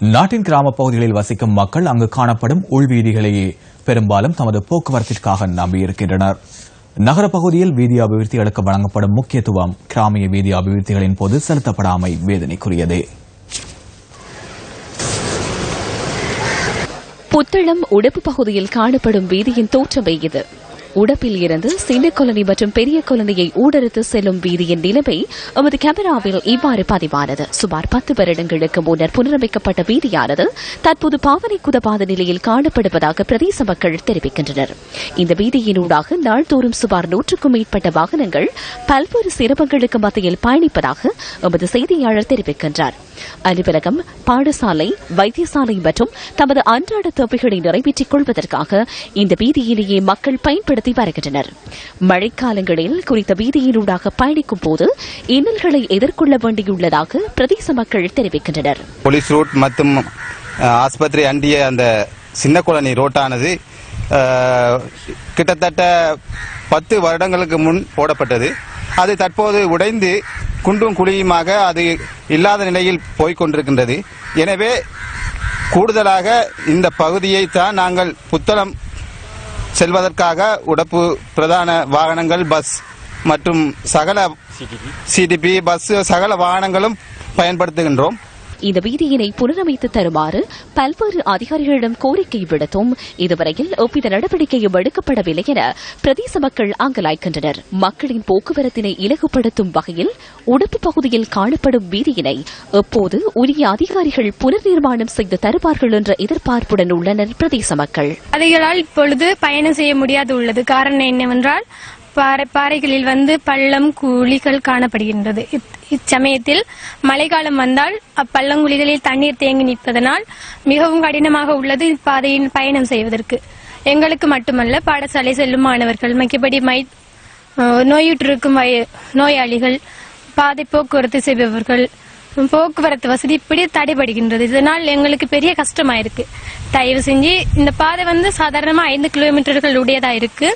நாட்டின் கிராம பகுதிகளில் வசிக்கும் மக்கள் அங்கு காணப்படும் உள்வீதிகளையே பெரும்பாலும் தமது போக்குவரத்திற்காக நம்பியிருக்கின்றனர். நகர பகுதியில் வீதி அபிவிருத்திகளுக்கு வழங்கப்படும் முக்கியத்துவம் கிராமிய வீதி அபிவிருத்திகளின் போது செலுத்தப்படாமை வேதனைக்குரியது. புத்தளம் உடப்பு பகுதியில் காணப்படும் வீதியின் தோற்றமே இது. உடப்பில் இருந்து சின்ன கொலனி மற்றும் பெரிய கொலனியை ஊடறுத்து செல்லும் வீதியின் நிலைமை எமது கேமராவில் இவ்வாறு பதிவானது. சுமார் 10 வருடங்களுக்கு முன்னர் புனரமைக்கப்பட்ட வீதியானது தற்போது பாவனைக்குதவாத நிலையில் காணப்படுவதாக பிரதேச மக்கள் தெரிவிக்கின்றனர். இந்த வீதியினூடாக நாள்தோறும் சுமார் 100க்கும் மேற்பட்ட வாகனங்கள் பல்வேறு சிரமங்களுக்கு மத்தியில் பயணிப்பதாக எமது செய்தியாளர் தெரிவிக்கின்றார். அலுவலகம், பாடசாலை, வைத்தியசாலை மற்றும் தமது அன்றாட தேவைகளை நிறைவேற்றிக் கொள்வதற்காக இந்த வீதியிலேயே மக்கள் பயன்படுத்தி வருகின்றனர். மழைக்காலங்களில் குறித்த வீதியினூடாக பயணிக்கும் போது இன்னல்களை எதிர்கொள்ள வேண்டியுள்ளதாக பிரதேச மக்கள் தெரிவிக்கின்றனர். போலீஸ் ரோட் மற்றும் ஆஸ்பத்திரி அண்டிய அந்த சின்ன குளனி ரோட்டானது கிட்டத்தட்ட 10 வருடங்களுக்கு முன் போடப்பட்டது. அது தற்போது உடைந்து குண்டும் குழியுமாக அது இல்லாத நிலையில் போய்கொண்டிருக்கின்றது. எனவே கூடுதலாக இந்த பகுதியை தான் நாங்கள் புத்தளம் செல்வதற்காக உடப்பு பிரதான வாகனங்கள், பஸ் மற்றும் சகல சிடிபி பஸ் சகல வாகனங்களும் பயன்படுத்துகின்றோம். இந்த வீதியினை புனரமைத்து தருமாறு பல்வேறு அதிகாரிகளிடம் கோரிக்கை விடுத்தும் இதுவரையில் ஒப்பித நடவடிக்கையும் எடுக்கப்படவில்லை என பிரதேச மக்கள் ஆங்கலாய்க்கின்றனர். மக்களின் போக்குவரத்தினை இலகுப்படுத்தும் வகையில் உடுப்பு பகுதியில் காணப்படும் வீதியினை எப்போது உரிய அதிகாரிகள் புனர் நிர்மாணம் செய்து தருவார்கள் என்ற எதிர்பார்ப்புடன் உள்ளனர் பிரதேச மக்கள். அதிகளால் இப்பொழுது பயணம் செய்ய முடியாது உள்ளது. காரணம் என்னவென்றால் பாறைகளில் பள்ளம் குழிகள் காணப்படுகின்றது. இச்சமயத்தில் மழைக்காலம் வந்தால் அப்பள்ளங்குழிகளில் தண்ணீர் தேங்கி நிற்பதனால் மிகவும் கடினமாக உள்ளது இப்பாதையில் பயணம் செய்வதற்கு. எங்களுக்கு மட்டுமல்ல, பாடசாலை செல்லும் மாணவர்கள், மற்றபடி நோயுற்றிருக்கும் நோயாளிகள், பாதை போக்குவரத்து செய்பவர்கள், போக்குவரத்து வசதி இப்படி தடைபடுகின்றது. இதனால் எங்களுக்கு பெரிய கஷ்டமாயிருக்கு. தயவு செஞ்சு இந்த பாதை சாதாரணமா 5 கிலோமீட்டர்கள் உடையதா இருக்கு.